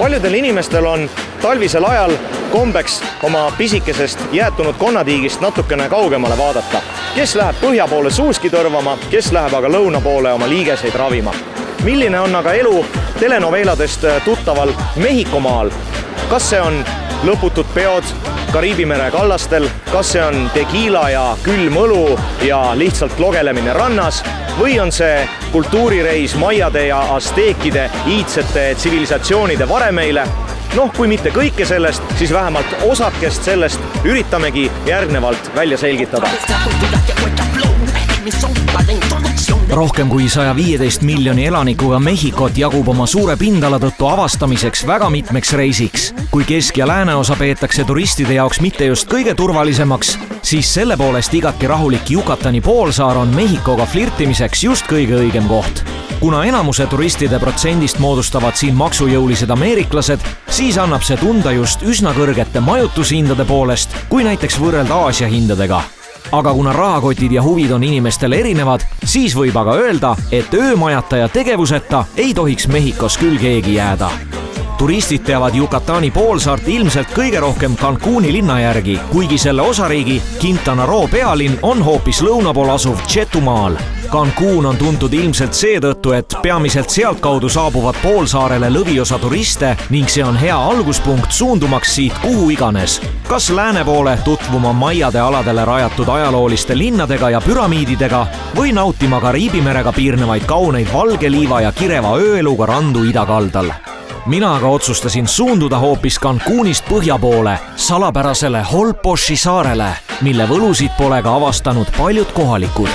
Paljudel inimestel on talvisel ajal kombeks oma pisikesest jäätunud konnatiigist natukene kaugemale vaadata. Kes läheb põhja poole suuski tõrvama, kes läheb aga lõuna poole oma liigeseid ravima. Milline on aga elu telenoveeladest tuttaval Mehhikomaal? Kas see on lõputud peod Kariibi mere kallastel, kas see on tekiila ja külm õlu ja lihtsalt logelemine rannas või on see kultuurireis maiade ja asteekide iidsete tsivilisatsioonide varemeile? Kui mitte kõike sellest, siis vähemalt osakest sellest üritamegi järgnevalt välja selgitada. Rohkem kui 115 miljoni elanikuga Mehhikot jagub oma suure pindala tõttu avastamiseks väga mitmeks reisiks. Kui kesk- ja lääneosa peetakse turistide jaoks mitte just kõige turvalisemaks, siis selle poolest igati rahulik Yucatani poolsaar on Mehhikoga flirtimiseks just kõige õigem koht. Kuna enamuse turistide protsendist moodustavad siin maksujõulised ameeriklased, siis annab see tunda just üsna kõrgete majutushindade poolest, kui näiteks võrrelda Aasia hindadega. Aga kuna rahakotid ja huvid on inimestel erinevad, siis võib aga öelda, et öömajata ja tegevuseta ei tohiks Mehhikos küll keegi jääda. Turistid teavad Yucatani poolsaart ilmselt kõige rohkem Cancuni linna järgi, kuigi selle osariigi Quintana Roo pealinn on hoopis lõuna pool asuv Chetumaal. Cancun on tuntud ilmselt seetõttu, et peamiselt sealtkaudu saabuvad poolsaarele lõviosa turiste ning see on hea alguspunkt suundumaks siit kuhu iganes. Kas lääne poole tutvuma maiade aladele rajatud ajalooliste linnadega ja püramiididega või nautima Kariibi merega piirnevaid kauneid valge liiva ja kireva ööeluga randu idakaldal. Mina aga otsustasin suunduda hoopis Cancunist põhja poole, salapärasele Holboxi saarele, mille võlusid pole ka avastanud paljud kohalikud.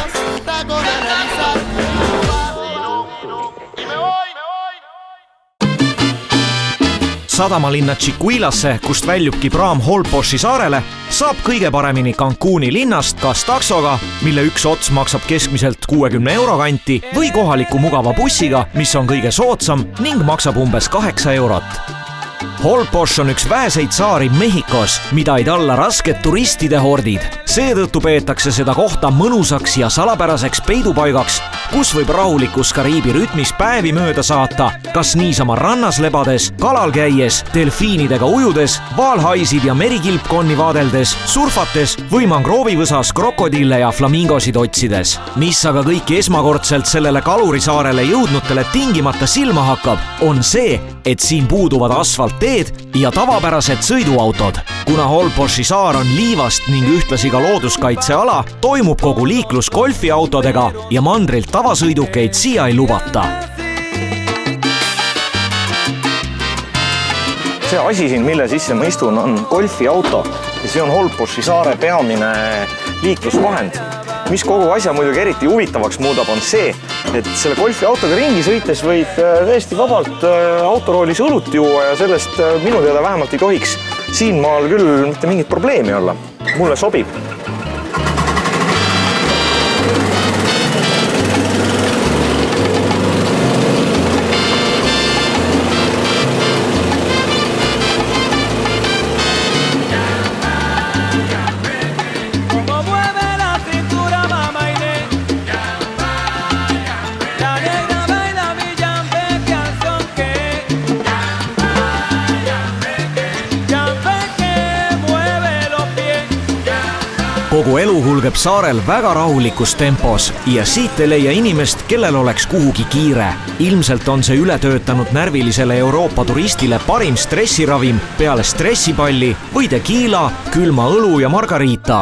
Sadamalinna Chiquilasse, kust väljubki praam Holboxi saarele, saab kõige paremini Cancuni linnast kas taksoga, mille üks ots maksab keskmiselt 60 euro kanti, või kohaliku mugava bussiga, mis on kõige soodsam ning maksab umbes 8 eurot. Holbox on üks väheseid saari Mehhikos, mida ei talla rasked turistide hordid. Seetõttu peetakse seda kohta mõnusaks ja salapäraseks peidupaigaks, kus võib rahulikus Kariibi rütmis päevi mööda saata, kas niisama rannas lebades, kalal käies, delfiinidega ujudes, vaalhaisid ja merikilpkonni vaadeldes, surfates või mangroovivõsas krokodille ja flamingosid otsides. Mis aga kõiki esmakordselt sellele kalurisaarele jõudnutele tingimata silma hakkab, on see, et siin puuduvad asfaltteed ja tavapärased sõiduautod. Kuna Holboxi saar on liivast ning ühtlasi ka looduskaitseala, toimub kogu liiklus golfiautodega ja mandrilt tavasõidukeid siia ei lubata. See asi siin, mille sisse ma istun, on golfiauto ja see on Holboxi saare peamine liiklusvahend. Mis kogu asja muidugi eriti huvitavaks muudab, on see, et selle golfiautoga ringi sõites võib täiesti vabalt autoroolis õlut juua ja sellest minu teada vähemalt ei tohiks siin maal küll mitte mingit probleemi olla. Mulle sobib. Kogu elu hulgeb saarel väga rahulikus tempos ja siit ei leia inimest, kellel oleks kuhugi kiire. Ilmselt on see ületöötanud närvilisele Euroopa turistile parim stressiravim peale stressipalli või tekiila, külma õlu ja margarita.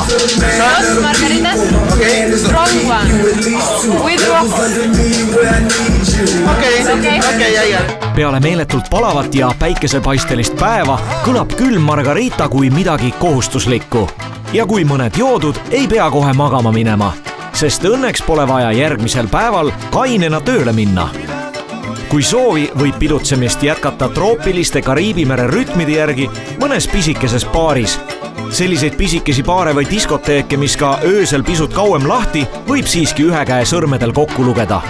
Margaritas, strong one, with rock. Peale meeletult palavat ja päikesepaistelist päeva kõlab külm margarita kui midagi kohustuslikku. Ja kui mõned joodud, ei pea kohe magama minema, sest õnneks pole vaja järgmisel päeval kainena tööle minna. Kui soovi, võib pidutsemist jätkata troopiliste Kariibi mere rütmide järgi mõnes pisikeses baaris. Selliseid pisikesi baare või diskoteeke, mis ka öösel pisut kauem lahti, võib siiski ühe käe sõrmedel kokku lugeda.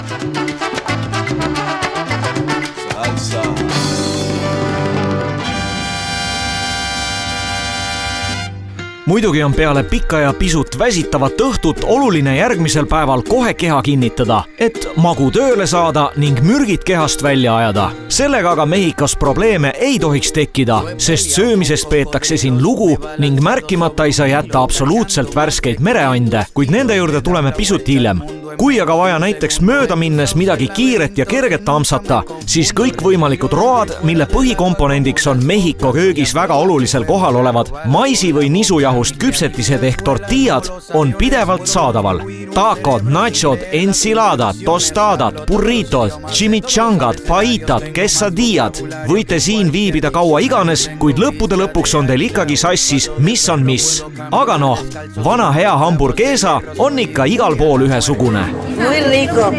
muidugi on peale pikka ja pisut väsitavat õhtut oluline järgmisel päeval kohe keha kinnitada, et magu tööle saada ning mürgid kehast välja ajada. Sellega aga Mehhikos probleeme ei tohiks tekkida, sest söömisest peetakse siin lugu ning märkimata ei saa jätta absoluutselt värskeid mereande, kuid nende juurde tuleme pisut hiljem. Kui aga vaja näiteks mööda minnes midagi kiiret ja kerget amsata, siis kõik võimalikud road, mille põhikomponendiks on Mehhiko köögis väga olulisel kohal olevad maisi- või nisujahust küpsetised ehk tortillad, on pidevalt saadaval. Tacod, nachod, ensiladad, tostadad, burritod, chimichangad, faitad, quesadillad. Võite siin viibida kaua iganes, kuid lõppude lõpuks on teil ikkagi sassis, mis on mis. Aga noh, vana hea hamburguesa on ikka igal pool ühesugune. Muy rico.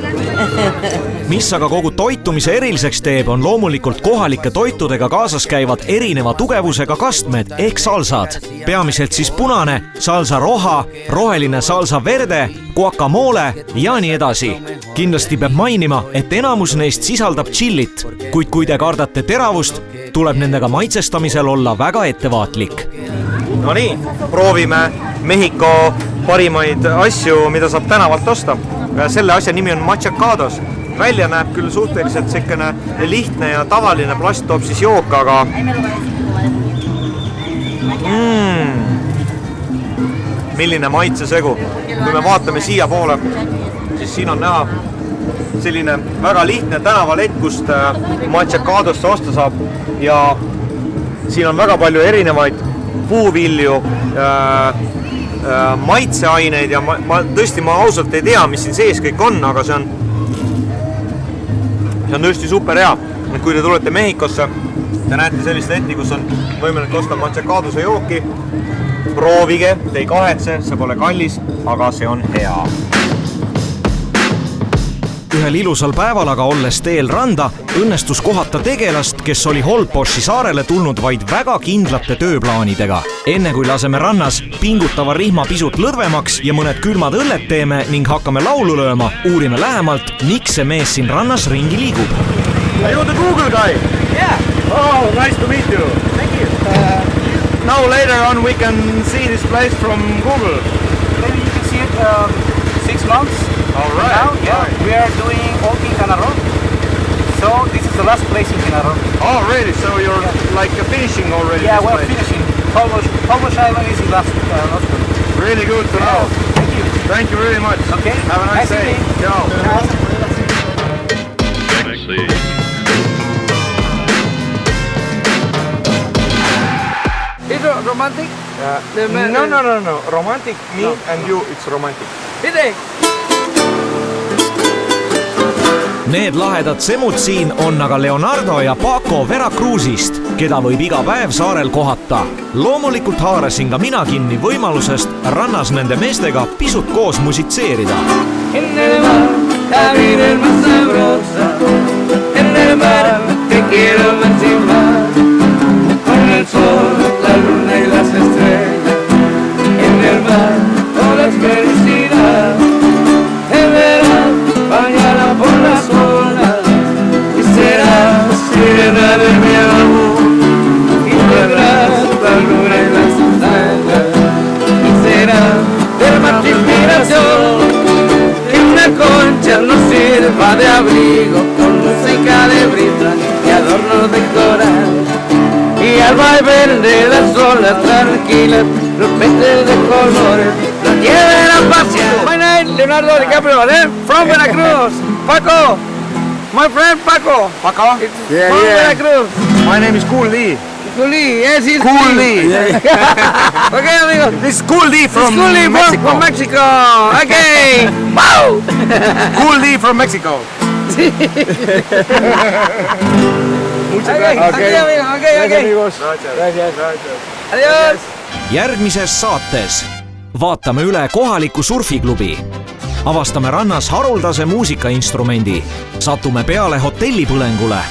Mis aga kogu toitumise eriliseks teeb, on loomulikult kohalike toitudega kaasas käivad erineva tugevusega kastmed ehk salsad. Peamiselt siis punane, salsa roja, roheline salsa verde, guacamole ja nii edasi. Kindlasti peab mainima, et enamus neist sisaldab chillit, kuid kui te kardate teravust, tuleb nendega maitsestamisel olla väga ettevaatlik. No nii, proovime Mehhiko parimaid asju, mida saab tänavalt osta. Selle asja nimi on machacados. Välja näeb küll suhteliselt selline lihtne ja tavaline plasttopsis jook, aga milline maitsesegu. Kui me vaatame siia poole, siis siin on näha selline väga lihtne tänavalett, kust machacadosse osta saab ja siin on väga palju erinevaid puuvilju, maitseaineid ja ma ausalt ei tea, mis siin sees kõik on, aga see on tõesti super hea. Kui te tulete Mehhikosse, te näete sellist letti, kus on võimalik osta machacadose jooki. Proovige, te ei kahetse, see pole kallis, aga see on hea. Ühel ilusal päeval aga olles teel randa, õnnestus kohata tegelast, kes oli Holboši saarele tulnud vaid väga kindlate tööplaanidega. Enne kui laseme rannas pingutava rihma pisut lõdvemaks ja mõned külmad õlled teeme ning hakkame laulu lööma, uurime lähemalt, miks see mees siin rannas ringi liigub. Are you the Google guy? Yeah. Oh, nice to meet you. Thank you. Now later on we can see this place from Google. Maybe you can see it 6 months. All right. Now, yeah, Right. we are doing all Quintana Roo. So this is the last place in Quintana Roo. Oh, really? So you're like finishing already Yeah, this we're place? finishing. Holbox Island is the last one. Really good to know. Thank you. Thank you very much. Okay. Have a nice day. evening. Ciao. Is it romantic? No. Romantic, me and you, it's romantic. Hide! Need lahedad semud siin on aga Leonardo ja Paco Veracruzist, keda võib iga päev saarel kohata. Loomulikult haarasin ka mina kinni võimalusest rannas nende meestega pisut koos musitseerida. En el mar, la vida es más sabrosa. En el mar, te quiero más y más. Con el sol, la luna y las estrellas. En el mar, toda es felicidad. Te verás bañada por las olas. Y serás sirena de mi amor. Y verás la luna y las estrellas. Y serás del mar de inspiración. Una concha nos sirva de abrigo con música de brisa y adornos de coral. Y al vaivén de las olas tranquilas, los peces de colores nos lleven a pasear. My name is Leonardo DiCaprio, from Veracruz. Paco, my friend Paco. Paco? Yeah, from Veracruz. My name is Cool Lee. Cool Lee, yes, he's Cool Lee. Okay, amigo. This is Cool Lee from Cool Lee Mexico. from Mexico. Okay. Wow. Cool Lee from Mexico. Muchas gracias. Okay, amigo. Okay. amigos. Gracias. Adios. Järgmises saates vaatame üle kohaliku surfiklubi. Avastame rannas haruldase muusikainstrumendi. Satume peale hotellipõlengule